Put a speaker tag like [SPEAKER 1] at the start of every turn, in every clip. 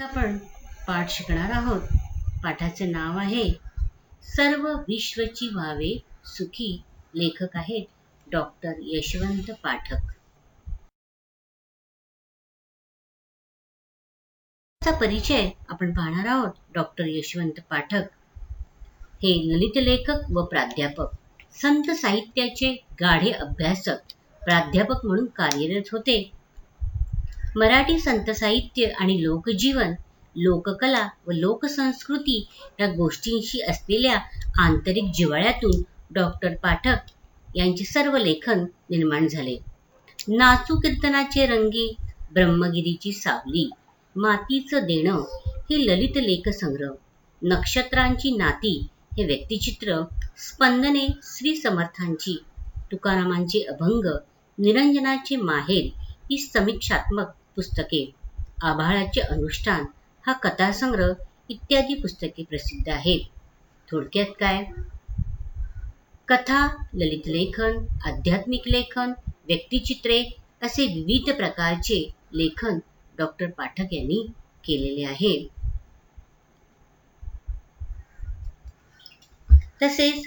[SPEAKER 1] आपण पाठ शिकणार आहोत. पाठाचे नाव आहे सर्व विश्वची व्हावे सुखी. लेखक आहेत डॉक्टर यशवंत पाठक. परिचय आपण पाहणार आहोत. डॉक्टर यशवंत पाठक हे ललित लेखक व प्राध्यापक, संत साहित्याचे गाढे अभ्यासक, प्राध्यापक म्हणून कार्यरत होते. मराठी संत साहित्य आणि लोकजीवन, लोककला व लोकसंस्कृती या गोष्टींशी असलेल्या आंतरिक जिव्हाळ्यातून डॉक्टर पाठक यांचे सर्व लेखन निर्माण झाले. नाचू कीर्तनाचे रंगी, ब्रह्मगिरीची सावली, मातीचं देणं हे ललित लेखसंग्रह, नक्षत्रांची नाती हे व्यक्तिचित्र, स्पंदने श्री समर्थांची, तुकारामांचे अभंग, निरंजनाचे माहेर ही समीक्षात्मक पुस्तके, आभाळाचे अनुष्ठान हा कथासंग्रह इत्यादी पुस्तके प्रसिद्ध आहेत. थोडक्यात काय? कथा, ललित लेखन, आध्यात्मिक लेखन, व्यक्तिचित्रे असे विविध प्रकारचे लेखन डॉक्टर पाठक यांनी केलेले आहे. तसेच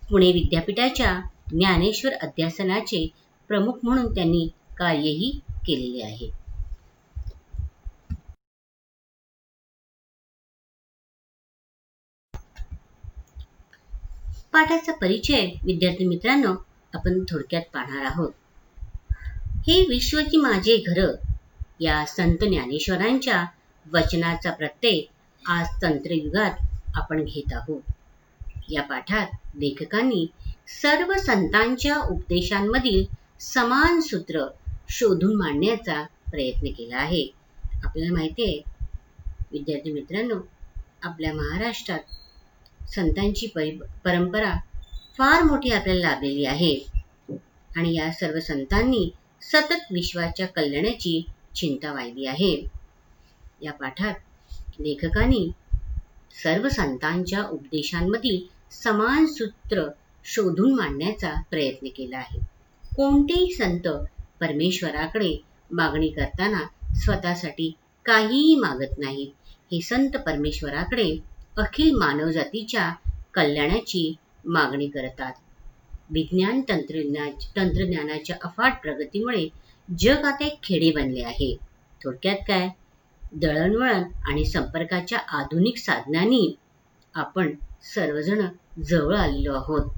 [SPEAKER 1] पुणे विद्यापीठाच्या ज्ञानेश्वर अध्यासनाचे प्रमुख म्हणून त्यांनी कार्यही केलेले आहे. पाठाचा परिचय विद्यार्थी मित्रांनो आपण थोडक्यात पाहणार आहोत. हे विश्वची माझे घर या संत ज्ञानेश्वरांच्या वचनाचा प्रत्यय आज तंत्रयुगात आपण घेत आहोत. या पाठात लेखकांनी सर्व संतांच्या उपदेशांमधील समान सूत्र शोधून मांडण्याचा प्रयत्न केला आहे. आपल्याला माहिती आहे विद्यार्थी मित्रांनो, आपल्या महाराष्ट्रात संतांची परंपरा फार मोठी आपल्याला लाभलेली आहे आणि या सर्व संतांनी सतत विश्वाच्या कल्याणाची चिंता वाहिली आहे. या पाठात लेखकांनी सर्व संतांच्या उपदेशांमधील समान सूत्र शोधून मांडण्याचा प्रयत्न केला आहे. कोणतेही संत परमेश्वराकडे मागणी करताना स्वतःसाठी काहीही मागत नाहीत. हे संत परमेश्वराकडे अखिल मानवजातीच्या कल्याणाची मागणी करतात. विज्ञान तंत्रज्ञानाच्या अफाट प्रगतीमुळे जग आता एक खेडे बनले आहे. थोडक्यात काय? दळणवळण आणि संपर्काच्या आधुनिक साधनांनी आपण सर्वजण जवळ आलेलो आहोत.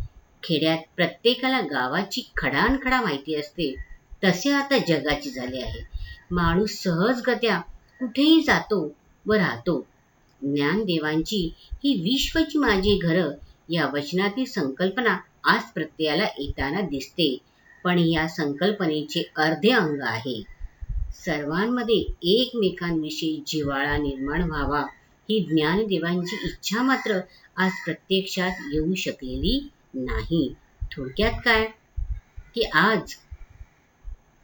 [SPEAKER 1] खेड्यात प्रत्येकाला गावाची खडानखडा माहिती असते, तसे आता जगाची झाले आहे. माणूस सहजगत्या कुठेही जातो व राहतो. ज्ञानदेवांची ही विश्वची माझी घर या वचनातील संकल्पना आज प्रत्ययाला येताना दिसते, पण या संकल्पनेचे अर्धे अंग आहे. सर्वांमध्ये एकमेकांविषयी जिव्हाळा निर्माण व्हावा ही ज्ञानदेवांची इच्छा मात्र आज प्रत्यक्षात येऊ शकलेली नाही. थोडक्यात काय की आज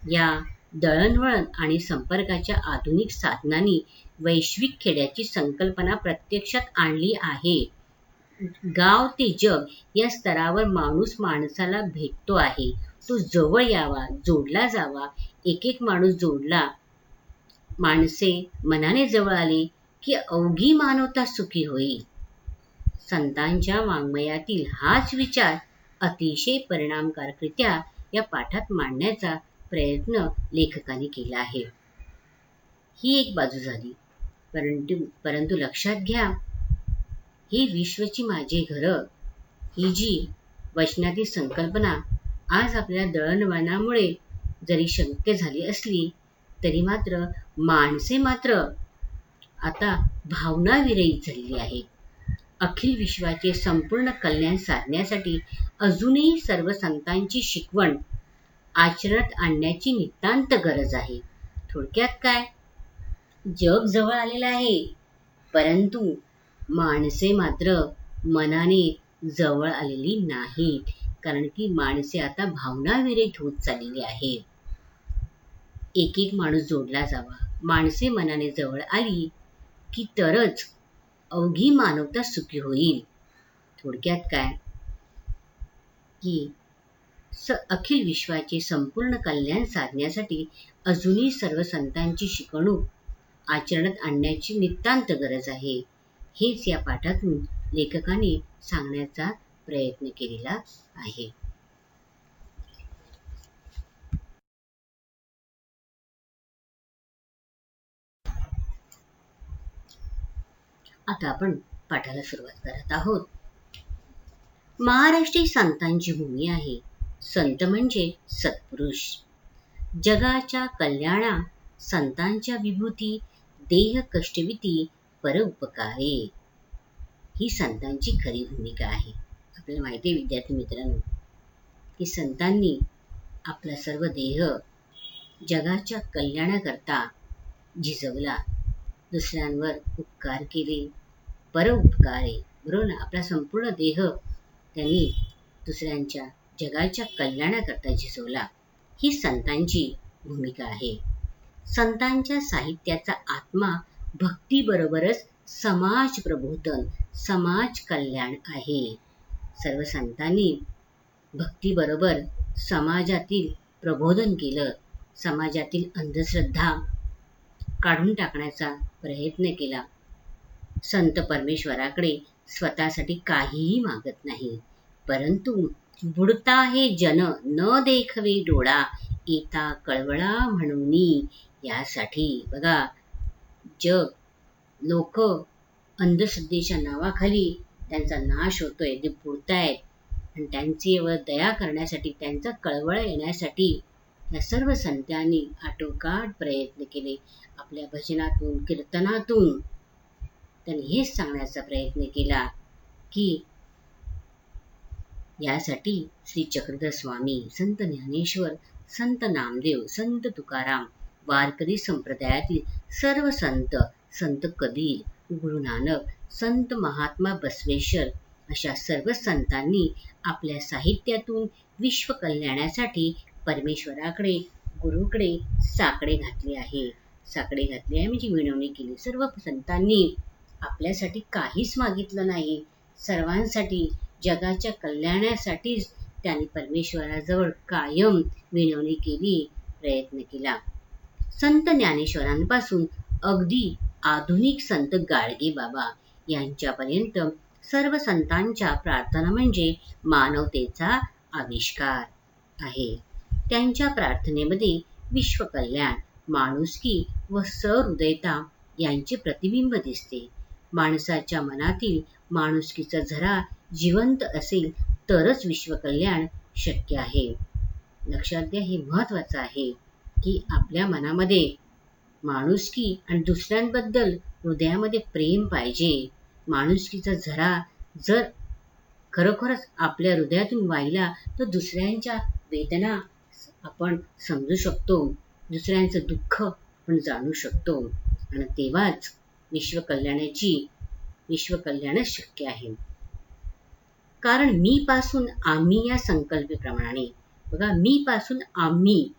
[SPEAKER 1] या दळणवळण आणि संपर्काच्या आधुनिक साधनांनी वैश्विक खेड्याची संकल्पना प्रत्यक्षात आणली आहे. गाव ते जग या स्तरावर माणूस माणसाला भेटतो आहे. तो जवळ यावा, जोडला जावा. एक एक माणूस जोडला, माणसे मनाने जवळ आली की अवघी मानवता सुखी होईल. संतांच्या वाङ्मयातील हाच विचार अतिशय परिणामकारकरित्या या पाठात मांडण्याचा प्रयत्न लेखकांनी केला आहे. ही एक बाजू झाली. परंतु लक्षात घ्या, ही विश्वची माझे घर ही जी वचनातील संकल्पना आज आपल्या दळणवळणामुळे जरी शक्य झाली असली तरी मात्र माणसे मात्र आता भावनाविरहित झालेली आहेत. अखिल विश्वाचे संपूर्ण कल्याण साधण्यासाठी अजूनही सर्व संतांची शिकवण आचरणात आणण्याची नितांत गरज आहे. थोडक्यात काय? जग जवळ आलेलं आहे, परंतु माणसे मात्र मनाने जवळ आलेली नाहीत, कारण की माणसे आता भावनाविरहित होत चाललेली आहेत. एक एक माणूस जोडला जावा, माणसे मनाने जवळ आली की तरच अवघी मानवता सुखी होईल. थोडक्यात काय की अखिल विश्वाचे संपूर्ण कल्याण साधण्यासाठी अजूनही सर्व संतांची शिकवणूक आचरणात आणण्याची नितांत गरज आहे. हेच या पाठातून लेखकाने सांगण्याचा प्रयत्न केलेला आहे. आता आपण पाठाला सुरुवात करत आहोत. महाराष्ट्र ही संतांची भूमी आहे. संत म्हणजे सत्पुरुष. जगाच्या कल्याणा संतांच्या विभूती, देह कष्टविती परोपकारे, ही संतांची खरी भूमिका आहे. आपल्याला माहिती आहे विद्यार्थी मित्रांनो, की संतांनी आपला सर्व देह जगाच्या कल्याणाकरता झिजवला, दुसऱ्यांवर उपकार केले, परोपकारे, बरोबर ना? आपला संपूर्ण देह त्यांनी दुसऱ्यांच्या जगाच्या कल्याणाकरता झिजवला. ही संतांची भूमिका आहे. संतांच्या साहित्याचा आत्मा भक्तीबरोबरच समाज प्रबोधन, समाज कल्याण आहे. सर्व संतांनी भक्तीबरोबर समाजातील प्रबोधन केलं, समाजातील अंधश्रद्धा काढून टाकण्याचा प्रयत्न केला. संत परमेश्वराकडे स्वतःसाठी काहीही मागत नाही, परंतु बुडता हे जन न देखवे डोळा, येता कळवळा म्हणूनी, यासाठी. बघा, जग, लोक अंधश्रद्धेच्या नावाखाली त्यांचा नाश होतोय, ते बुडतायत, आणि त्यांच्यावर दया करण्यासाठी, त्यांचा कळवळा येण्यासाठी या सर्व संतांनी आटोकाट प्रयत्न केले. आपल्या भजनातून, कीर्तनातून त्यांनी हेच सांगण्याचा प्रयत्न केला की यासाठी श्री चक्रधर स्वामी, संत ज्ञानेश्वर, संत नामदेव, संत तुकाराम, वारकरी संप्रदायातील सर्व संत, संत कबीर, गुरु नानक, संत महात्मा बसवेश्वर अशा सर्व संतांनी आपल्या साहित्यातून विश्व कल्याणासाठी परमेश्वराकडे, गुरुकडे साकडे घातले आहे. साकडे घातले आहे म्हणजे विनवणी केली. सर्व संतांनी आपल्यासाठी काहीच मागितलं नाही, सर्वांसाठी, जगाच्या कल्याणासाठीच त्यांनी परमेश्वराजवळ कायम विनवणी केली, प्रयत्न केला. संत ज्ञानेश्वरांपासून अगदी आधुनिक संत गाडगे बाबा यांच्यापर्यंत सर्व संतांच्या प्रार्थना म्हणजे मानवतेचा आविष्कार आहे. त्यांच्या प्रार्थनेमध्ये विश्वकल्याण, माणुसकी व सहृदयता यांचे प्रतिबिंब दिसते. माणसाच्या मनातील माणुसकीचा झरा जिवंत असेल तरच विश्वकल्याण शक्य आहे. लक्षात घ्या, हे महत्वाचं आहे की आपल्या मनामध्ये माणुसकी आणि दुसऱ्यांबद्दल हृदयामध्ये प्रेम पाहिजे. माणुसकीचा झरा जर खरोखरच आपल्या हृदयातून वाहिला तर दुसऱ्यांच्या वेदना आपण समजू शकतो, दुसऱ्यांचं दुःख आपण जाणू शकतो, आणि तेव्हाच विश्वकल्याणच शक्य आहे. कारण मी पासून आम्ही या संकल्पेप्रमाणे, बघा, मी पासून आम्ही,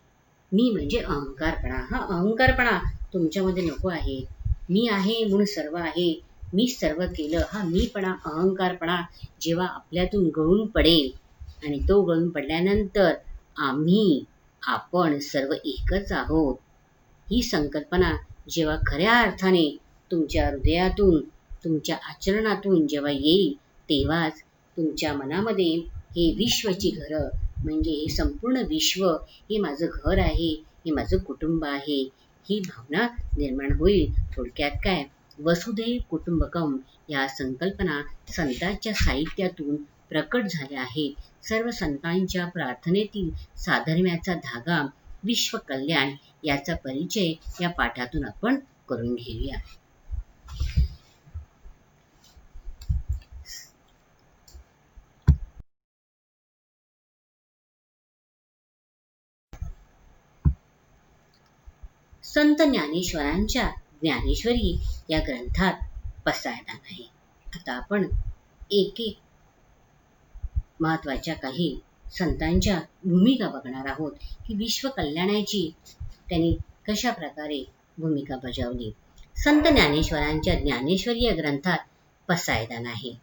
[SPEAKER 1] मी म्हणजे अहंकारपणा. हा अहंकारपणा तुमच्यामध्ये नको आहे. मी आहे म्हणून सर्व आहे, मी सर्व केलं, हा मीपणा, अहंकारपणा जेव्हा आपल्यातून गळून पडेल, आणि तो गळून पडल्यानंतर आम्ही, आपण सर्व एकच आहोत, ही संकल्पना जेव्हा खऱ्या अर्थाने तुमच्या हृदयातून, तुमच्या आचरणातून जेव्हा येईल, तेव्हाच तुमच्या मनामध्ये हे विश्वची घरं, म्हणजे हे संपूर्ण विश्व हे माझं घर आहे, हे माझं कुटुंब आहे, ही भावना निर्माण होईल. थोडक्यात काय, वसुधैव कुटुंबकम या संकल्पना संतांच्या साहित्यातून प्रकट झाल्या आहेत. सर्व संतांच्या प्रार्थनेतील साधर्म्याचा धागा विश्वकल्याण याचा परिचय या पाठातून आपण करून घेऊया. संत ज्ञानेश्वरांच्या ज्ञानेश्वरी या ग्रंथात पसायदान आहे. आता आपण एक एक महत्वाच्या काही संतांच्या भूमिका बघणार आहोत की विश्व कल्याणाची त्यांनी कशा प्रकारे भूमिका बजावली. संत ज्ञानेश्वरांच्या ज्ञानेश्वरी या ग्रंथात पसायदान आहे.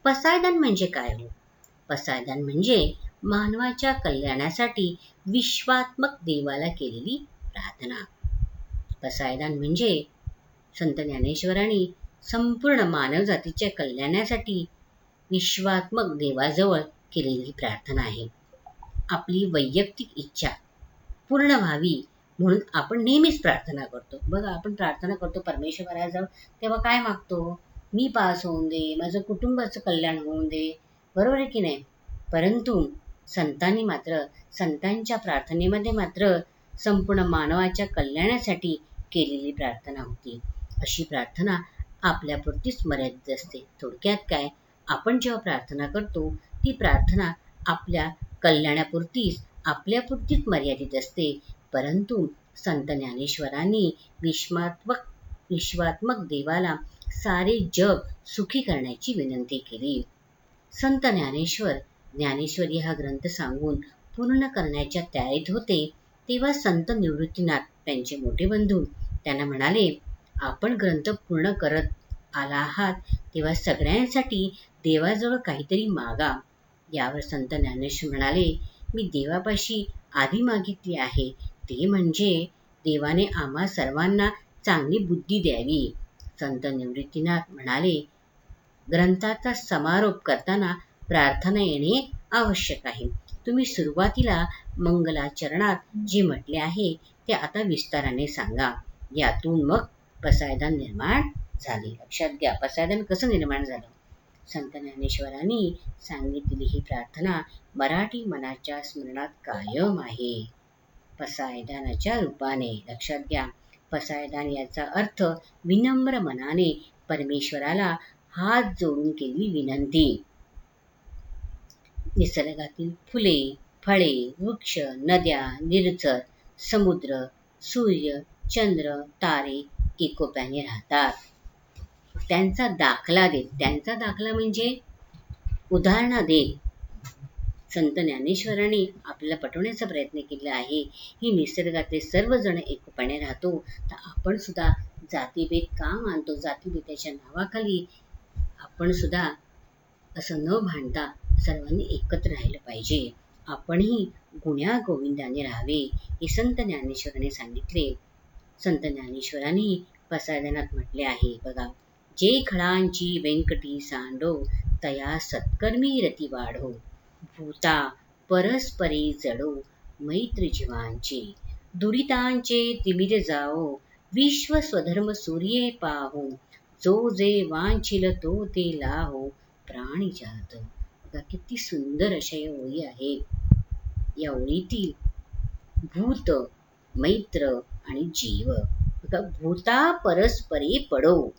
[SPEAKER 1] पसायदान म्हणजे काय हो? पसायदान म्हणजे मानवाच्या कल्याणासाठी विश्वात्मक देवाला केलेली प्रार्थना. पसायदान म्हणजे संत ज्ञानेश्वरांनी संपूर्ण मानवजातीच्या कल्याणासाठी विश्वात्मक देवाजवळ केलेली प्रार्थना आहे. आपली वैयक्तिक इच्छा पूर्ण व्हावी म्हणून आपण नेहमीच प्रार्थना करतो. बघा, आपण प्रार्थना करतो परमेश्वराजवळ, तेव्हा काय मागतो? मी पास होऊन दे, माझं कुटुंबाचं कल्याण होऊन दे, बरोबर आहे की नाही? परंतु संतांच्या प्रार्थनेमध्ये मात्र संपूर्ण मानवाच्या कल्याणासाठी केलेली प्रार्थना होती. अशी प्रार्थना आपल्यापुरतीच मर्यादित असते. थोडक्यात काय, आपण जेव्हा प्रार्थना करतो ती प्रार्थना आपल्या कल्याणापुरतीच आपल्यापुरतीच मर्यादित असते. परंतु संत ज्ञानेश्वरांनी विश्वात्मक देवाला सारे जग सुखी करण्याची विनंती केली. संत ज्ञानेश्वरी हा ग्रंथ सांगून पूर्ण करण्याच्या तयारीत होते, तेव्हा संत निवृत्तीनाथ त्यांचे मोठे बंधू त्यांना म्हणाले, आपण ग्रंथ पूर्ण करत आला आहात तेव्हा सगळ्यांसाठी देवाजवळ काहीतरी मागा. यावर संत ज्ञानेश्वर म्हणाले, मी देवापाशी आधी मागितली आहे, ते म्हणजे देवाने आम्हा सर्वांना चांगली बुद्धी द्यावी. संत निवृत्तीनाथ म्हणाले, ग्रंथाचा समारोप करताना प्रार्थना येणे आवश्यक आहे. तुम्ही सुरुवातीला मंगलाचरणात जे म्हटले आहे ते आता विस्ताराने सांगा. यातून मग पसायदान निर्माण झाले. लक्षात घ्या, पसायदान कसं निर्माण झालं. संत ज्ञानेश्वरांनी सांगितलेली ही प्रार्थना मराठी मनाच्या स्मरणात कायम आहे, पसायदानाच्या रूपाने. लक्षात घ्या, पसायदान याचा अर्थ विनम्र मनाने परमेश्वराला हात जोडून केलेली विनंती. निसर्गातील फुले, फळे, वृक्ष, नद्या, निर्झर, समुद्र, सूर्य, चंद्र, तारे एकोप्याने राहतात. त्यांचा दाखला म्हणजे उदाहरणा देत संत ज्ञानेश्वरांनी आपल्याला पटवण्याचा प्रयत्न केला आहे. ही निसर्गातले सर्वजण एकोप्याने राहतो, तर आपण सुद्धा जातीभेद का मानतो? जातीभेदाच्या नावाखाली आपण सुद्धा असं न भांडता सर्वांनी एकत्र राहिलं पाहिजे. आपणही गुण्या गोविंदाने राहावे, हे संत ज्ञानेश्वरांनी सांगितले. संत ज्ञानेश्वरांनी पसायदानात म्हटले आहे, बघा, जे खळांची व्यंकटी सांडो, तया सत्कर्मी रती वाढो, भूता परस्परे जडो, मैत्र जीवांचे, दुरितांचे तिमिर जाओ, विश्व स्वधर्म सूर्ये पाहो, जो जे वांछिल तो ते लाहो, प्राणी जात. बघा, किती सुंदर अशा या ओळी आहेत. या ओळीतील भूत, मैत्र आणि जीव, बघा, भूता परस्परे पडो,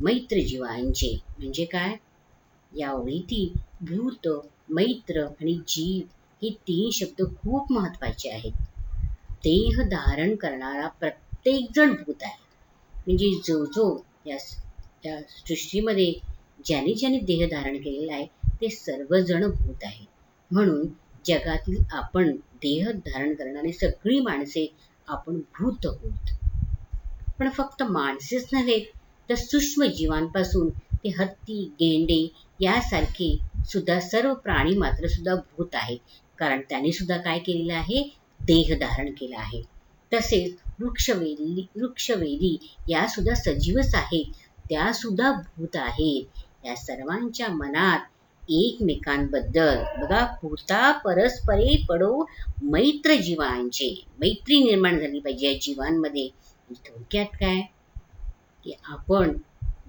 [SPEAKER 1] मैत्र जीवांचे म्हणजे काय? या ओळीतील भूत, मैत्र आणि जीव हे 3 शब्द खूप महत्वाचे आहेत. देह धारण करणारा प्रत्येक जण भूत आहे. म्हणजे जो या सृष्टीमध्ये ज्याने देह धारण केलेला आहे ते सर्वजण भूत आहेत. म्हणून जगातील आपण देह धारण करणारी सगळी माणसे आपण भूत आहोत. पण फक्त माणसेच नव्हे, तर सूक्ष्म जीवांपासून ते हत्ती, गेंडे यासारखे सुद्धा सर्व प्राणी मात्र सुद्धा भूत आहेत. कारण त्यांनी सुद्धा काय केलेलं आहे? देह धारण केला आहे. तसेच वृक्षवेली या सुद्धा सजीवच आहेत, त्या सुद्धा भूत आहेत. या सर्वांच्या मनात एकमेकांबद्दल, बघा, भूता परस्परे पडो, मैत्र जीवांचे, मैत्री निर्माण झाली पाहिजे या जीवांमध्ये. थोडक्यात काय, की आपण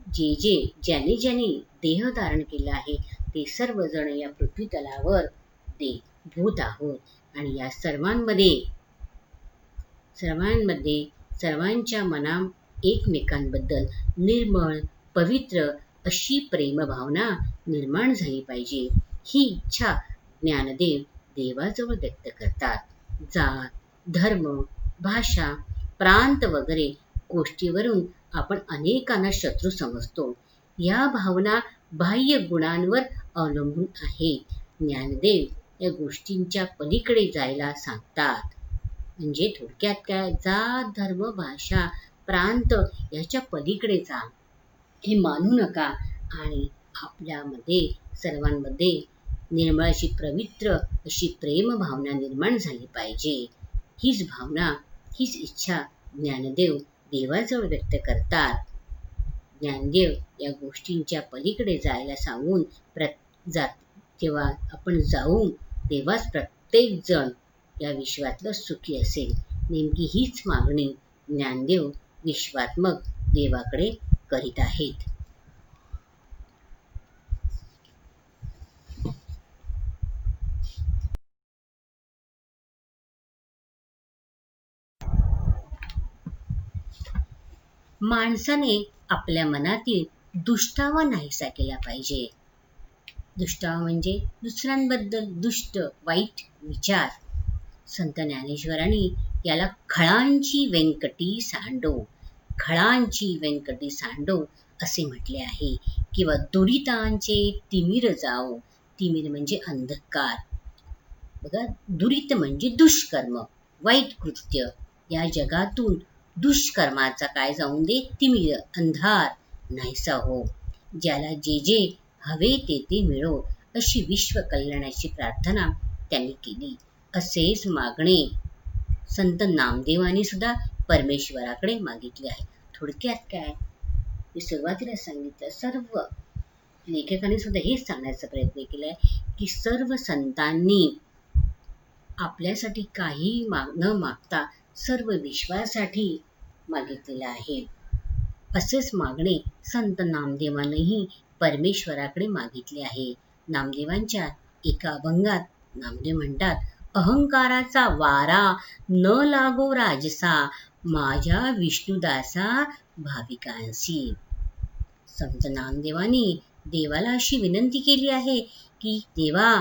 [SPEAKER 1] ज्याने देह धारण केला आहे ते सर्वजण या पृथ्वी तलावर ते भूत आहोत. आणि या सर्वांच्या मनात एकमेकांबद्दल निर्मळ, पवित्र अशी प्रेमभावना निर्माण झाली पाहिजे. ही इच्छा ज्ञानदेव देवाजवळ व्यक्त करतात. जात, धर्म, भाषा, प्रांत वगैरे गोष्टीवरून आपण अनेकांना शत्रू समजतो. या भावना बाह्य गुणांवर अवलंबून आहेत. ज्ञानदेव या गोष्टींच्या पलीकडे जायला सांगतात. म्हणजे थोडक्यात काय, जात, धर्म, भाषा, प्रांत याच्या पलीकडे जा, हे मानू नका. आणि आपल्यामध्ये सर्वांमध्ये निर्मळ अशी पवित्र अशी प्रेम भावना निर्माण झाली पाहिजे. हीच भावना, हीच इच्छा ज्ञानदेव देवाजवळ व्यक्त करतात. ज्ञानदेव या गोष्टींच्या पलीकडे जायला सांगून जात तेव्हा आपण जाऊ, तेव्हाच प्रत्येक जण या विश्वातलं सुखी असेल. नेमकी हीच मागणी ज्ञानदेव विश्वात्मक देवाकडे करीत आहेत. माणसाने आपल्या मनातील दुष्टावा नाहीसा केला पाहिजे. दुष्टावा म्हणजे दुसऱ्यांबद्दल दुष्ट वाईट विचार. संत ज्ञानेश्वरांनी याला खळांची व्यंकटी सांडो, खळांची व्यंकटी सांडो असे म्हटले आहे. किंवा दुरितांचे तिमिर जाओ, तिमिर म्हणजे अंधकार. बघा, दुरित म्हणजे दुष्कर्म, वाईट कृत्य. या जगातून दुष्कर्माचा काय जाऊन दे, तिमिर अंधार नाहीसा हो. ज्याला जे जे हवे ते ते मिळो अशी विश्व कल्याणाची प्रार्थना त्यांनी केली. असेच मागणे संत नामदेवांनी सुद्धा परमेश्वराकडे मागितले आहे. थोडक्यात काय, मी सुरुवातीला सांगितलं, सर्व लेखकांनी सुद्धा हेच सांगण्याचा प्रयत्न केलाय की सर्व संतांनी आपल्यासाठी काही न मागता सर्व विश्वासाठी मागितलेलं आहे. असेच मागणे संत नामदेवांनीही परमेश्वराकडे मागितले आहे. नामदेवांच्या एका अभंगात नामदेव म्हणतात, अहंकाराचा वारा न लागो राजसा, माझ्या विष्णुदासा भाविकांसी. संत नामदेवांनी देवाला अशी विनंती केली आहे की देवा,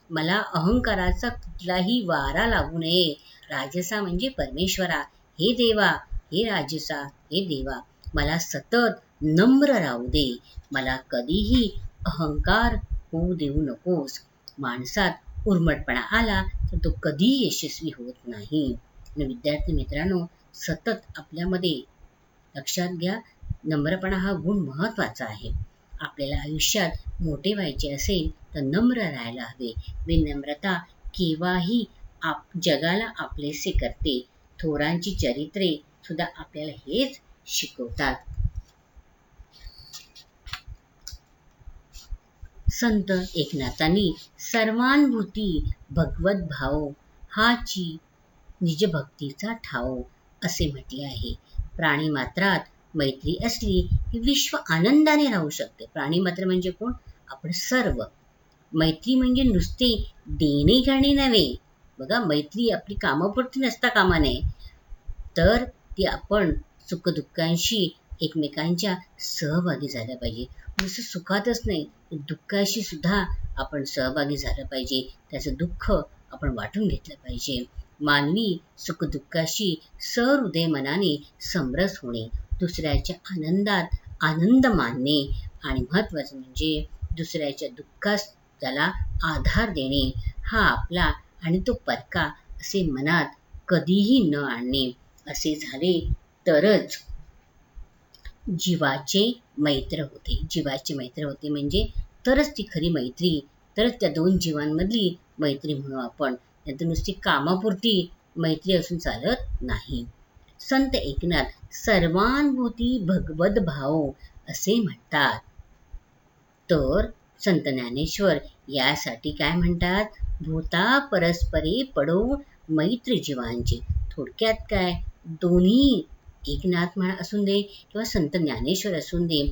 [SPEAKER 1] मला अहंकाराचा कुठलाही वारा लागू नये. राजसा म्हणजे परमेश्वरा, हे देवा, हे राजसा, हे देवा, मला सतत नम्र राहू दे. मला कधीही अहंकार होऊ देऊ नकोस. माणसात उर्मटपणा आला तर तो कधीही यशस्वी होत नाही. आणि विद्यार्थी मित्रांनो, सतत आपल्यामध्ये लक्षात घ्या, नम्रपणा हा गुण महत्वाचा आहे. आपल्याला आयुष्यात मोठे व्हायचे असेल तर नम्र राहायला हवे. विनम्रता केव्हाही जगाला आपलेसे करते. थोरांची चरित्रे सुद्धा आपल्याला हेच शिकवतात. संत एकनाथांनी सर्वानुभूती भगवत भाव हाची निजभक्तीचा ठाव असे म्हटले आहे. प्राणी मात्रात मैत्री असली की विश्व आनंदाने राहू शकते. प्राणी मात्र म्हणजे कोण? आपण सर्व. मैत्री म्हणजे नुसते देणे घेणे नव्हे. बघा, मैत्री आपली कामापुरती नसता कामा नये, तर ती आपण सुखदुःखांशी एकमेकांच्या सहभागी झाल्या पाहिजे. नुसतं सुखातच नाही, दुःखाशी सुद्धा आपण सहभागी झालं पाहिजे. त्याचं दुःख आपण वाटून घेतलं पाहिजे. मानवी सुखदुःखाशी सहृदय मनाने समरस होणे, दुसऱ्याच्या आनंदात आनंद मानणे आणि महत्वाचं म्हणजे दुसऱ्याच्या दुःखास त्याला आधार देणे हा आपला आणि तो परका असे मनात कधीही न आणणे. असे झाले तरच जीवाचे मैत्र होते. जीवाचे मैत्र होते म्हणजे तरच ती खरी मैत्री, तरच त्या दोन जीवांमधली मैत्री म्हणू आपण. नंतर नुसती कामापुरती मैत्री असून चालत नाही. संत एकनाथ सर्वानुभूती भगवत भाव असे म्हणतात. तर संत ज्ञानेश्वर यासाठी काय म्हणतात? भूता परस्परे पडो मैत्री जीवांची. थोडक्यात काय, दोन्ही एकनाथ म्हणा असून दे किंवा संत ज्ञानेश्वर असून दे,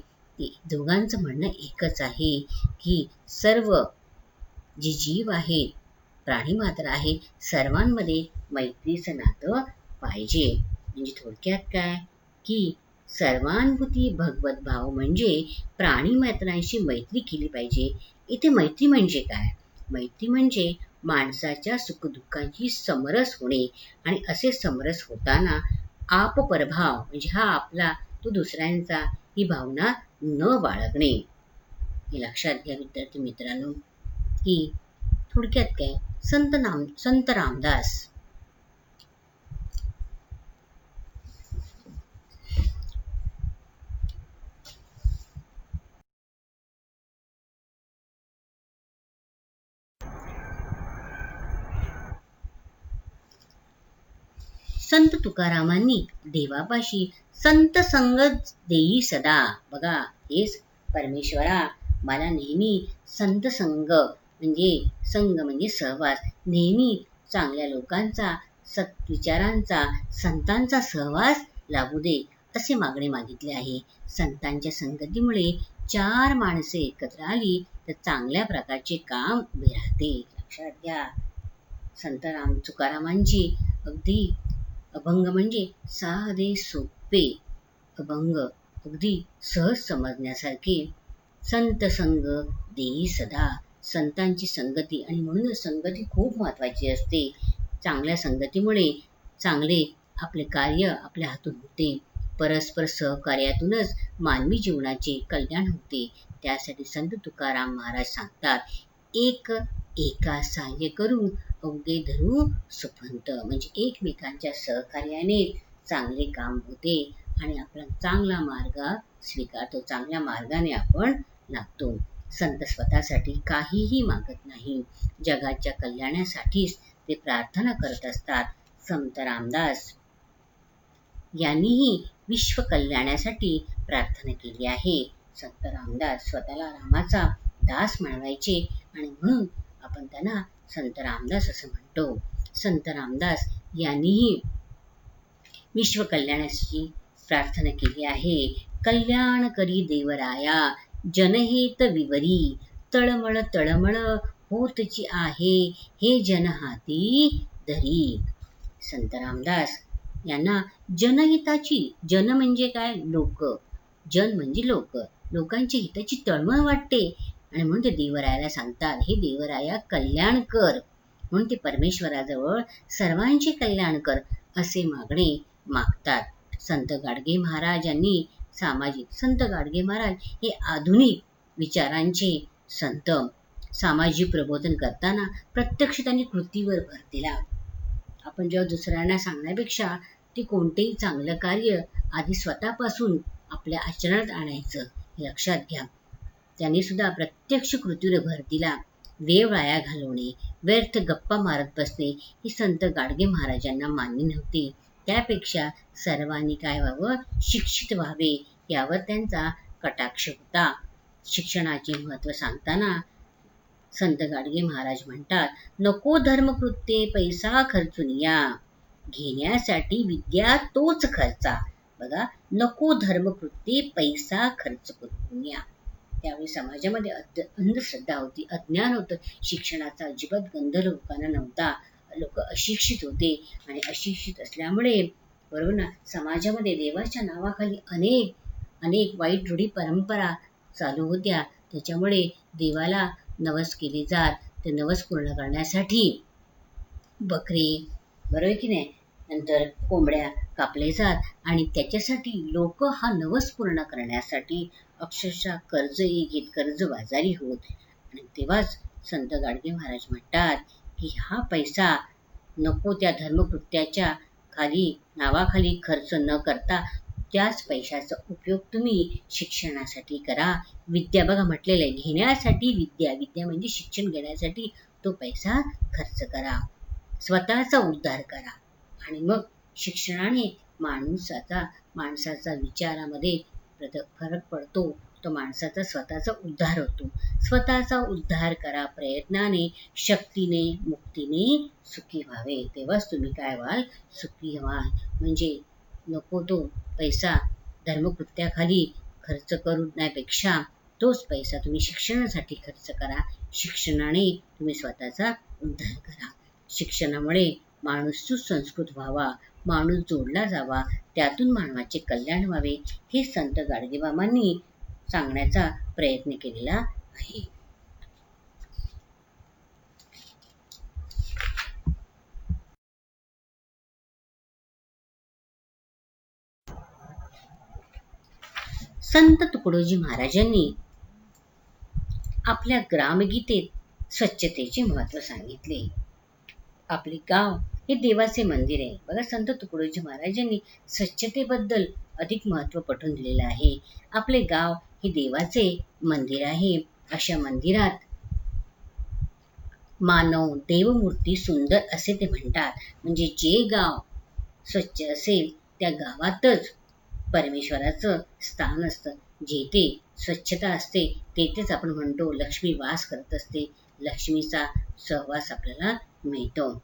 [SPEAKER 1] दोघांचं म्हणणं एकच आहे की सर्व जे जीव आहेत, प्राणी मात्र आहे, सर्वांमध्ये मैत्रीचं नातं पाहिजे. म्हणजे थोडक्यात काय की सर्वानुभूती भगवत भाव म्हणजे प्राणी मात्रांशी मैत्री केली पाहिजे. इथे मैत्री म्हणजे काय? मैत्री म्हणजे माणसाच्या सुखदुःखांची समरस होणे आणि असे समरस होताना आपपरभाव म्हणजे हा आपला तो दुसऱ्यांचा ही भावना न बाळगणे. हे लक्षात घ्या विद्यार्थी मित्रांनो की थोडक्यात काय, संत रामदास संत तुकारामांनी देवापाशी संत संग देई सदा. बघा, हेच परमेश्वरा, मला नेहमी संत संग म्हणजे सहवास, नेहमी चांगल्या लोकांचा, सत्विचारांचा, संतांचा सहवास लाभू दे, असे मागणे मागितले आहे. संतांच्या संगतीमुळे चार माणसे एकत्र आली तर चांगल्या प्रकारचे काम उभे राहते. लक्षात घ्या, संत तुकारामांची अगदी अभंग म्हणजे साधे सोपे अभंग, अगदी सहज समजण्यासारखे. संत संग देई सदा, संतांची संगती, आणि म्हणून संगती खूप महत्वाची असते. चांगल्या संगतीमुळे चांगले आपले कार्य आपल्या हातून होते. परस्पर सहकार्यातूनच मानवी जीवनाचे कल्याण होते. त्यासाठी संत तुकाराम महाराज सांगतात, एक एका सहाय्य करू अवघे धरू सुपंथ. म्हणजे एकमेकांच्या सहकार्याने चांगले काम होते आणि आपला चांगला मार्ग स्वीकारतो, चांगल्या मार्गाने आपण लागतो. संत स्वतःसाठी काहीही मागत नाही, जगाच्या कल्याणासाठीच ते प्रार्थना करत असतात. संत रामदास यांनीही विश्व कल्याणासाठी प्रार्थना केली आहे. संत रामदास स्वतःला रामाचा दास मानवायचे आणि म्हणून आपण त्यांना संत रामदास असं म्हणतो. संत रामदास यांनीही विश्व कल्याणाची प्रार्थना केली आहे. कल्याण करी देवराया, जनहित विवरी, तळमळ तळमळ होतची आहे, हे जन हाती धरी. संत रामदास यांना जनहिताची, जन म्हणजे काय, लोक, जन म्हणजे लोक, लोकांच्या हिताची तळमळ वाटते आणि म्हणून ते देवरायाला सांगतात, हे देवराया कल्याण कर. म्हणून ते परमेश्वराजवळ सर्वांचे कल्याण कर असे मागणे मागतात. संत गाडगे महाराज यांनी संत गाडगे महाराज हे आधुनिक विचारांचे संत. सामाजिक प्रबोधन करताना प्रत्यक्ष त्यांनी कृतीवर भर दिला. आपण जेव्हा दुसऱ्यांना सांगण्यापेक्षा ते कोणतेही चांगलं कार्य आधी स्वतःपासून आपल्या आचरणात आणायचं, हे लक्षात घ्या. त्यांनी सुद्धा प्रत्यक्ष कृतीवर भर दिला. वेळ वाया घालवणे, व्यर्थ गप्पा मारत बसणे हे संत गाडगे महाराजांना मान्य नव्हते. त्यापेक्षा सर्वांनी काय व्हावं, शिक्षित व्हावे, यावर त्यांचा कटाक्ष होता. शिक्षणाचे महत्त्व सांगताना संत गाडगे महाराज म्हणतात, नको धर्मकृत्ये पैसा खर्चून या, घेण्यासाठी विद्या तोच खर्चा. बघा, नको धर्मकृत्ये पैसा खर्च करून या. त्यावेळी समाजामध्ये अंधश्रद्धा होती, अज्ञान होतं, शिक्षणाचा अजिबात गंध लोकांना नव्हता. लोक अशिक्षित होते आणि अशिक्षित असल्यामुळे बरोबर ना, समाजामध्ये देवाच्या नावाखाली अनेक वाईट रूढी परंपरा चालू होत्या. त्याच्यामुळे देवाला नवस केले जात. ते नवस पूर्ण करण्यासाठी बकरी, बरोबर की नाही, नंतर कोंबड्या कापले जात आणि त्याच्यासाठी लोक हा नवस पूर्ण करण्यासाठी अक्षरशः कर्ज घेत, कर्जबाजारी होत. आणि तेव्हाच संत गाडगे महाराज म्हणतात की हा पैसा नको त्या धर्मकृत्याच्या नावाखाली खर्च न करता त्याच पैशाचा उपयोग तुम्ही शिक्षणासाठी करा. विद्या, बघा म्हटलेलं आहे, घेण्यासाठी विद्या म्हणजे शिक्षण घेण्यासाठी तो पैसा खर्च करा, स्वतःचा उद्धार करा. आणि मग शिक्षणाने माणसाचा विचारामध्ये फरक पडतो, तो माणसाचा स्वतःचा उद्धार होतो. स्वतःचा उद्धार करा प्रयत्नाने, शक्तीने, मुक्तीने सुखी व्हावे, तेव्हाच तुम्ही काय व्हाल, सुखी व्हाल. म्हणजे नको तो पैसा धर्मकृत्याखाली खर्च करण्यापेक्षा तोच पैसा तुम्ही शिक्षणासाठी खर्च करा. शिक्षणाने तुम्ही स्वतःचा उद्धार करा. शिक्षणामुळे माणूस सुसंस्कृत व्हावा, माणूस जोडला जावा, त्यातून मानवाचे कल्याण व्हावे, हे संत गाडगेबाबांनी सांगण्याचा प्रयत्न केलेला आहे. संत तुकडोजी महाराजांनी आपल्या ग्रामगीतेत स्वच्छतेचे महत्त्व सांगितले. आपले गाव हे देवाचे मंदिर आहे. बघा, संत तुकडोजी महाराजांनी स्वच्छतेबद्दल अधिक महत्त्व पटवून दिलेलं आहे. आपले गाव हे देवाचे मंदिर आहे. अशा मंदिरात मानव देवमूर्ती सुंदर असे ते म्हणतात. म्हणजे जे गाव स्वच्छ असेल त्या गावातच परमेश्वराचं स्थान असतं. जेथे स्वच्छता असते तेथेच आपण म्हणतो लक्ष्मी वास करत असते, लक्ष्मीचा सहवास आपल्याला मिळतो.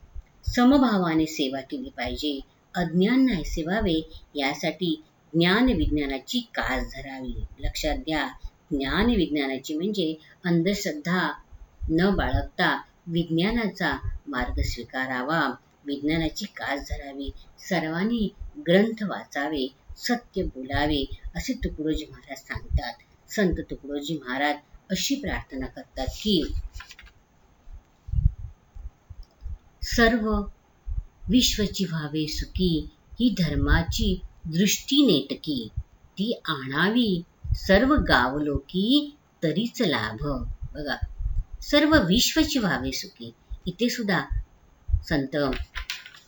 [SPEAKER 1] समभावाने सेवा केली पाहिजे, अज्ञान नाही सेवावे, यासाठी ज्ञान विज्ञानाची कास धरावी. लक्षात घ्या, ज्ञान विज्ञानाची म्हणजे अंधश्रद्धा न बाळगता विज्ञानाचा मार्ग स्वीकारावा, विज्ञानाची कास धरावी, सर्वांनी ग्रंथ वाचावे, सत्य बोलावे असे तुकडोजी महाराज सांगतात. संत तुकडोजी महाराज अशी प्रार्थना करतात की सर्व विश्वची व्हावे सुखी, ही धर्माची दृष्टी नेटकी, ती आणावी सर्व गावलोकी तरीच लाभ. बघा, सर्व विश्वची व्हावे सुखी. इथे सुद्धा संत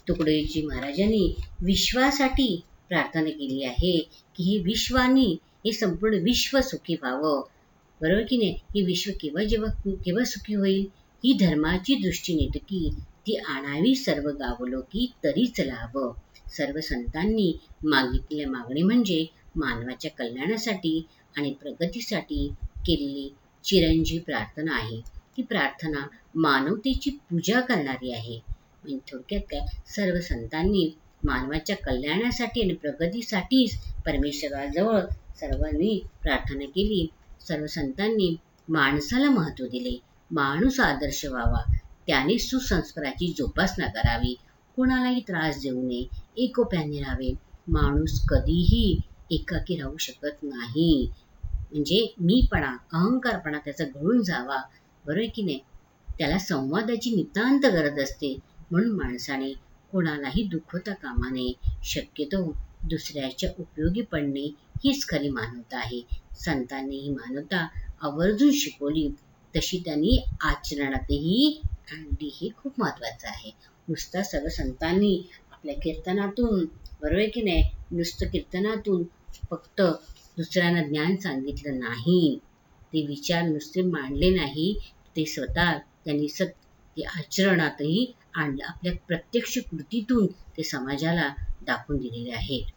[SPEAKER 1] तुकडोजी महाराजांनी विश्वासाठी प्रार्थना केली आहे की हे विश्वानी, हे संपूर्ण विश्व सुखी व्हावं. बरोबर की नाही? हे विश्व केव्हा सुखी होईल? ही धर्माची दृष्टी नेटकी, ती आणावी सर्व गावलोकी तरीच लाभ. सर्व संतांनी मागितलेल्या मागणी म्हणजे मानवाच्या कल्याणासाठी आणि प्रगतीसाठी केलेली चिरंजीव प्रार्थना आहे. ती प्रार्थना मानवतेची पूजा करणारी आहे. म्हणजे थोडक्यात काय, सर्व संतांनी मानवाच्या कल्याणासाठी आणि प्रगतीसाठीच परमेश्वराजवळ सर्वांनी प्रार्थना केली. सर्व संतांनी माणसाला महत्त्व दिले, माणूस आदर्श व्हावा, त्याने सुसंस्काराची जोपासना करावी, कोणालाही त्रास देऊ नये, एकोप्याने राहावे. माणूस कधीही एकाकी राहू शकत नाही. म्हणजे मीपणा, अहंकारपणा त्याचा गळून जावा. बरोबर की नाही? त्याला संवादाची नितांत गरज असते. म्हणून माणसाने कोणालाही दुखवता कामा नये. शक्यतो दुसऱ्याच्या उपयोगी पडणे हीच खरी मानवता आहे. संतांनी ही मानवता आवर्जून शिकवली, तशी त्यांनी आचरणातही आणली. हे खूप महत्वाचं आहे. नुसता सर्व संतांनी आपल्या कीर्तनातून, बरोबर की नाही, नुसतं कीर्तनातून फक्त दुसऱ्यांना ज्ञान सांगितलं नाही, ते विचार नुसते मांडले नाही, ते स्वतः त्यांनी ते आचरणातही आणलं. आपल्या प्रत्यक्ष कृतीतून ते समाजाला दाखवून दिलेले आहेत.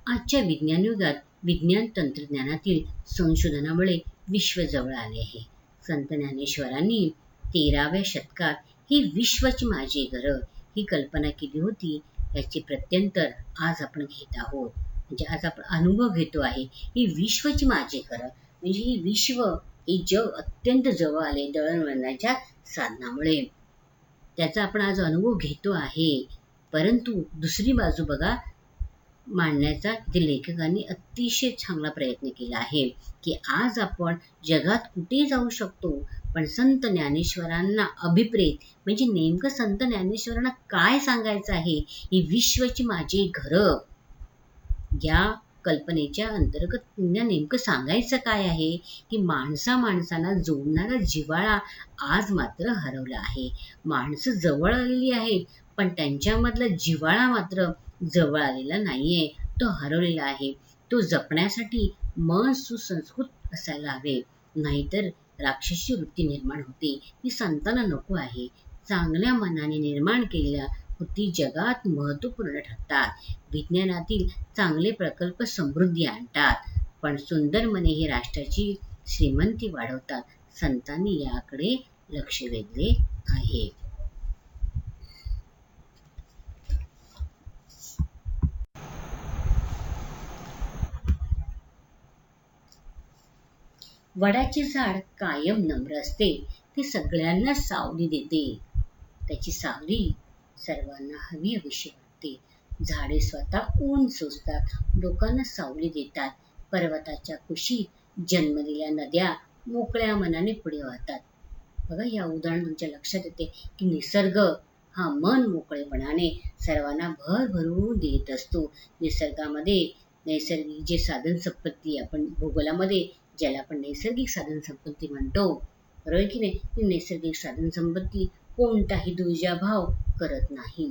[SPEAKER 1] आजच्या विज्ञान युगात विज्ञान तंत्रज्ञानातील संशोधनामुळे विश्व जवळ आले आहे. संत ज्ञानेश्वरांनी 13व्या शतकात ही विश्वाची माझी घरं ही कल्पना केली होती. याचे प्रत्यंतर आज आपण घेत आहोत. म्हणजे आज आपण अनुभव घेतो आहे. ही विश्वाची माझी घरं म्हणजे ही विश्व, हे जग अत्यंत जवळ आले दळणवळणाच्या साधनामुळे. त्याचा आपण आज अनुभव घेतो आहे. परंतु दुसरी बाजू बघा मांडण्याचा, ते लेखकांनी अतिशय चांगला प्रयत्न केला आहे की आज आपण जगात कुठे जाऊ शकतो, पण संत ज्ञानेश्वरांना अभिप्रेत म्हणजे नेमकं संत ज्ञानेश्वरांना काय सांगायचं आहे, ही विश्वाची माझी घरं या कल्पनेच्या अंतर्गत त्यांना नेमकं सांगायचं काय आहे की माणसांना जोडणारा जिव्हाळा आज मात्र हरवला आहे. माणसं जवळ आलेली आहेत, पण त्यांच्यामधला जिव्हाळा मात्र जवळ आलेला नाहीये, तो हरवलेला आहे. तो जपण्यासाठी मन सुसंस्कृत असायला हवे, नाहीतर राक्षसी वृत्ती निर्माण होते. ती संतांना नको आहे. चांगल्या मनाने निर्माण केलेल्या वृत्ती जगात महत्त्वपूर्ण ठरतात. विज्ञानातील चांगले प्रकल्प समृद्धी आणतात, पण सुंदर मने हे राष्ट्राची श्रीमंती वाढवतात. संतांनी याकडे लक्ष वेधले आहे. वडाचे झाड कायम नम्र असते, ते सगळ्यांना सावली देते. त्याची सावली सर्वांना हवी हवीशी वाटते. झाडे स्वतः ऊन सोसतात, लोकांना सावली देतात. पर्वताच्या कुशीत जन्मलेल्या नद्या मोकळ्या मनाने पुढे वाहतात. बघा, या उदाहरण तुमच्या लक्षात येते की निसर्ग हा मन मोकळेपणाने सर्वांना भरभरून देत असतो. निसर्गामध्ये नैसर्गिक जे साधन संपत्ती, आपण भूगोलामध्ये ज्याला आपण नैसर्गिक साधन संपत्ती म्हणतो, बरोबर की नाही, ती नैसर्गिक साधन संपत्ती कोणताही दुर्जाभाव करत नाही.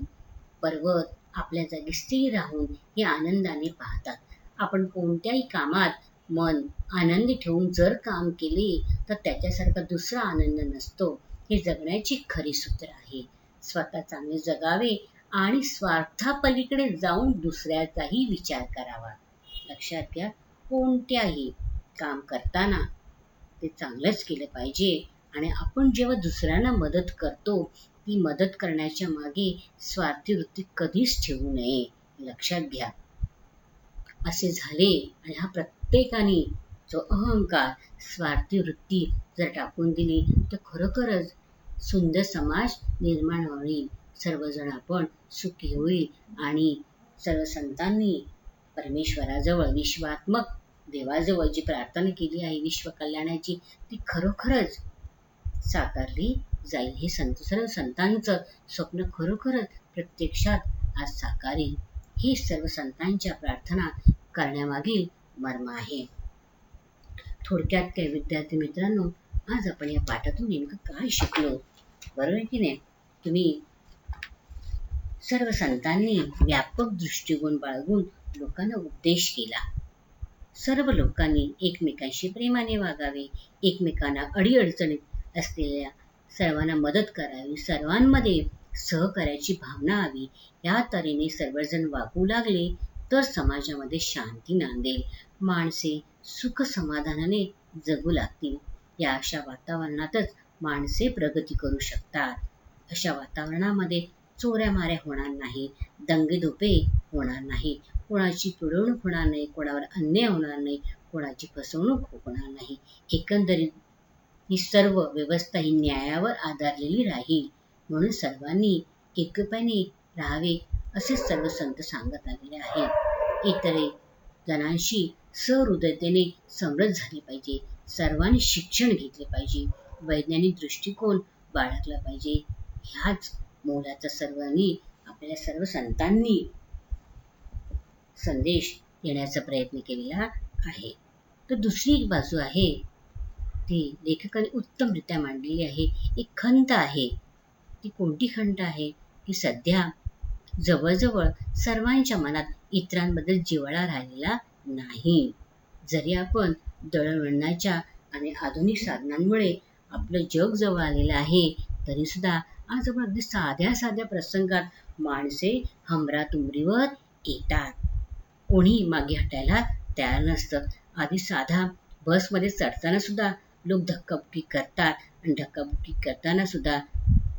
[SPEAKER 1] पर्वत आपल्या जागी स्थिर राहून हे आनंदाने पाहतात. आपण कोणत्याही कामात मन आनंदी ठेवून जर काम केले तर त्याच्यासारखा दुसरा आनंद नसतो. हे जगण्याची खरी सूत्र आहे. स्वतः चांगले जगावे आणि स्वार्थापलीकडे जाऊन दुसऱ्याचाही विचार करावा. लक्षात घ्या, कोणत्याही काम करताना ते चांगलंच केलं पाहिजे. आणि आपण जेव्हा दुसऱ्यांना मदत करतो, ती मदत करण्याच्या मागे स्वार्थी वृत्ती कधीच ठेवू नये. लक्षात घ्या. असे झाले आणि हा प्रत्येकाने जो अहंकार, स्वार्थी वृत्ती जर टाकून दिली तर खरोखरच सुंदर समाज निर्माण होईल. सर्वजण आपण सुखी होईल आणि सर्व संतांनी परमेश्वराजवळ, विश्वात्मक देवाजवळ जी प्रार्थना केली आहे विश्व कल्याणाची, ती खरोखरच साकारली जाईल. हे सर्व संतांचं स्वप्न खरोखरच प्रत्यक्षात आज साकारेल. ही सर्व संतांच्या प्रार्थना करण्यामागील मर्म आहे. थोडक्यात काय विद्यार्थी मित्रांनो, आज आपण या पाठातून नेमकं काय शिकलो, बरोबर की नाही? तुम्ही सर्व संतांनी व्यापक दृष्टिकोन बाळगून लोकांना उपदेश केला. सर्व लोकांनी एकमेकांशी प्रेमाने वागावे, एकमेकांना अडीअडचणीत असलेल्या सर्वांना मदत करावी, सर्वांमध्ये सहकार्याची भावना हवी. या तऱ्हेने सर्वजण वागू लागले तर समाजामध्ये शांती नांदेल, माणसे सुख समाधानाने जगू लागतील. या अशा वातावरणातच माणसे प्रगती करू शकतात. अशा वातावरणामध्ये चोऱ्यामाऱ्या होणार नाही, दंगेधोपे होणार नाही, कोणाची पिळवणूक होणार नाही, कोणावर अन्याय होणार नाही, कोणाची फसवणूक होणार नाही. एकंदरीत ही सर्व व्यवस्था ही न्यायावर आधारलेली राहील. म्हणून सर्वांनी एकोप्याने राहावे असे सर्व संत सांगत आलेले आहेत. इतर जणांशी सहृदयतेने समरस झाले पाहिजे. सर्वांनी शिक्षण घेतले पाहिजे, वैज्ञानिक दृष्टिकोन बाळगला पाहिजे. ह्याच मोलाचा सर्वांनी आपल्या सर्व संतांनी संदेश देण्याचा प्रयत्न केलेला आहे. तर दुसरी एक बाजू आहे, ती लेखकाने उत्तमरित्या मांडलेली आहे. एक खंत आहे. ती कोणती खंत आहे? की सध्या जवळजवळ सर्वांच्या मनात इतरांबद्दल जिव्हाळा राहिलेला नाही. जरी आपण दळणवळणाच्या आणि आधुनिक साधनांमुळे आपलं जग जवळ आलेलं आहे, तरी सुद्धा आज आपण अगदी साध्या साध्या प्रसंगात माणसे हमरातुमरीवर येतात. कोणी मागे हटायला तयार नसतं. आधी साधा बसमध्ये चढताना सुद्धा लोक धक्काबुक्की करतात आणि धक्काबुक्की करताना सुद्धा,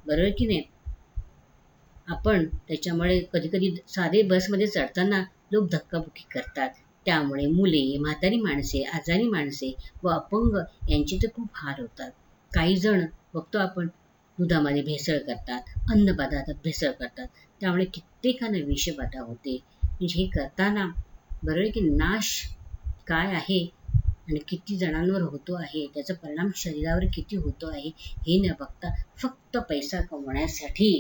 [SPEAKER 1] बरोबर की नाही, आपण त्याच्यामुळे कधी कधी साधे बसमध्ये चढताना लोक धक्काबुक्की करतात. त्यामुळे मुले, म्हातारी माणसे, आजारी माणसे व अपंग यांचे तर खूप हाल होतात. काही जण बघतो आपण दुधामध्ये भेसळ करतात, अन्नपदार्थात भेसळ करतात. त्यामुळे कित्येकांना विषबाधा होते. म्हणजे हे करताना बरोबर की नाश काय आहे आणि किती जणांवर होतो आहे, त्याचा परिणाम शरीरावर किती होतो आहे हे न बघता फक्त पैसा कमवण्यासाठी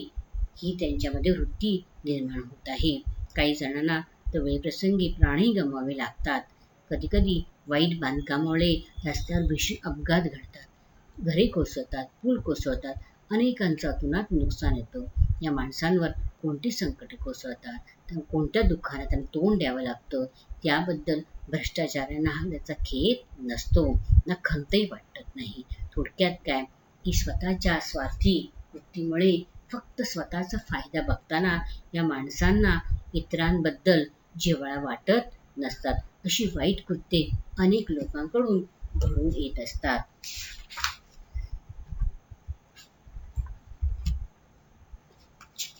[SPEAKER 1] ही त्यांच्यामध्ये वृत्ती निर्माण होत आहे. काही जणांना तर वेळप्रसंगी प्राणी गमवावे लागतात. कधी कधी वाईट बांधकामामुळे रस्त्यावर भीषण अपघात घडतात, घरे कोसळतात, पूल कोसळतात, अनेकांचं अतोनात नुकसान येतं. या माणसांवर कोणती संकटे कोसळतात, कोणत्या दुःखाला त्यांना तोंड द्यावं लागतं, याबद्दल भ्रष्टाचाऱ्यांना त्याचा खेद नसतो, ना खंतही वाटत नाही. थोडक्यात काय की स्वतःच्या स्वार्थी वृत्तीमुळे फक्त स्वतःचा फायदा बघताना या माणसांना इतरांबद्दल जिव्हाळा वाटत नसतात. अशी वाईट कृत्ये अनेक लोकांकडून घडून येत असतात.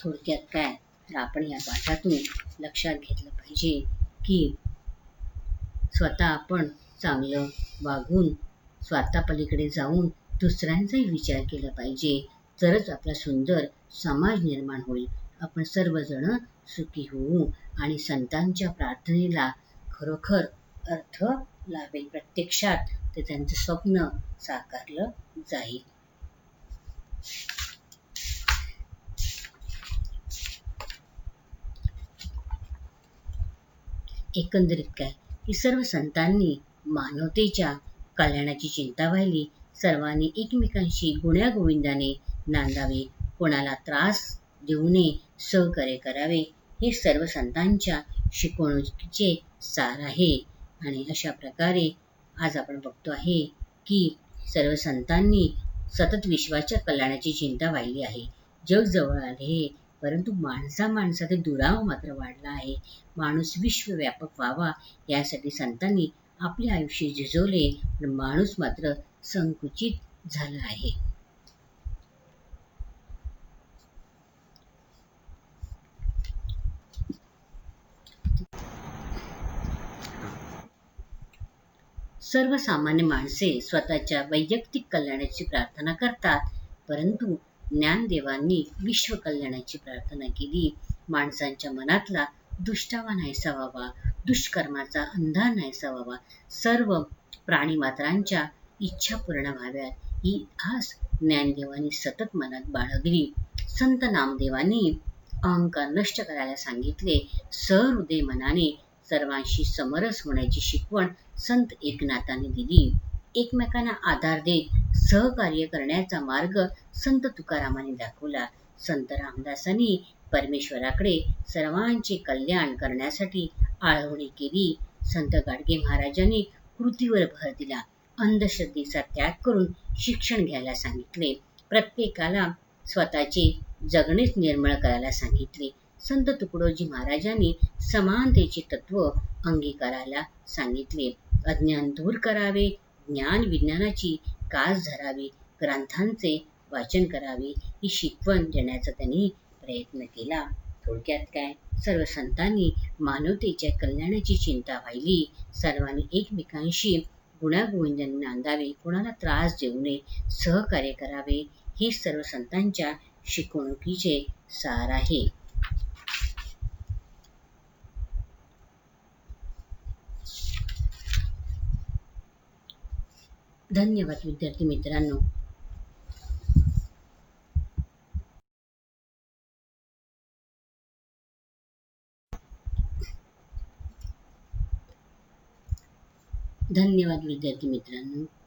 [SPEAKER 1] थोडक्यात काय, तर आपण या पाठातून लक्षात घेतलं पाहिजे की स्वतः आपण चांगलं वागून स्वार्थापलीकडे जाऊन दुसऱ्यांचाही विचार केला पाहिजे. तरच आपला सुंदर समाज निर्माण होईल. आपण सर्वजण सुखी होऊ आणि संतांच्या प्रार्थनेला खरोखर अर्थ लाभेल. प्रत्यक्षात ते त्यांचं स्वप्न साकारलं जाईल. एकंदरीत काय की सर्व संतांनी मानवतेच्या कल्याणाची चिंता वाहिली. सर्वांनी एकमेकांशी गुण्यागोविंदाने नांदावे, कोणाला त्रास देऊ नये, सहकार्य करावे. हे सर्व संतांच्या शिकवणुकीचे सार आहे. आणि अशा प्रकारे आज आपण बघतो आहे की सर्व संतांनी सतत विश्वाच्या कल्याणाची चिंता वाहिली आहे. जग जवळ आले परंतु माणसामध्ये दुरावा मात्र वाढला आहे. माणूस विश्वव्यापक व्हावा यासाठी संतांनी आपले आयुष्य झिजवले, पण माणूस मात्र संकुचित झाला आहे. सर्वसामान्य माणसे स्वतःच्या वैयक्तिक कल्याणाची प्रार्थना करतात, परंतु ज्ञानदेवांनी विश्व कल्याणाची प्रार्थना केली. माणसांच्या मनातला दुष्टावा नाहीसा व्हावा, दुष्कर्माचा अंधार नाहीसा व्हावा, सर्व प्राणीमात्रांच्या इच्छा पूर्ण व्हाव्यात, ही आस ज्ञानदेवांनी सतत मनात बाळगली. संत नामदेवांनी अहंकार नष्ट करायला सांगितले. सहृदय मनाने सर्वांशी समरस होण्याची शिकवण संत एकनाथाने दिली. एकमेकांना आधार देत सहकार्य करण्याचा मार्ग संत तुकारामांनी दाखवला. संत रामदासांनी परमेश्वराकडे सर्वांचे कल्याण करण्यासाठी आळवणी केली. संत गाडगे महाराजांनी कृतीवर भर दिला. अंधश्रद्धेचा त्याग करून शिक्षण घ्यायला सांगितले. प्रत्येकाला स्वतःचे जगणेच निर्मळ करायला सांगितले. संत तुकडोजी महाराजांनी समानतेचे तत्व अंगीकारायला सांगितले. अज्ञान दूर करावे, ज्ञान विज्ञानाची कास धरावी, ग्रंथांचे वाचन करावे, ही शिकवण देण्याचा त्यांनी प्रयत्न केला. थोडक्यात काय, सर्व संतांनी मानवतेच्या कल्याणाची चिंता वाहिली. सर्वांनी एकमेकांशी गुण्यागोविंदाने नांदावे, कोणाला त्रास देऊ नये, सहकार्य करावे, हे सर्व संतांच्या शिकवणुकीचे सार आहे. धन्यवाद विद्यार्थी मित्रांनो. धन्यवाद विद्यार्थी मित्रांनो.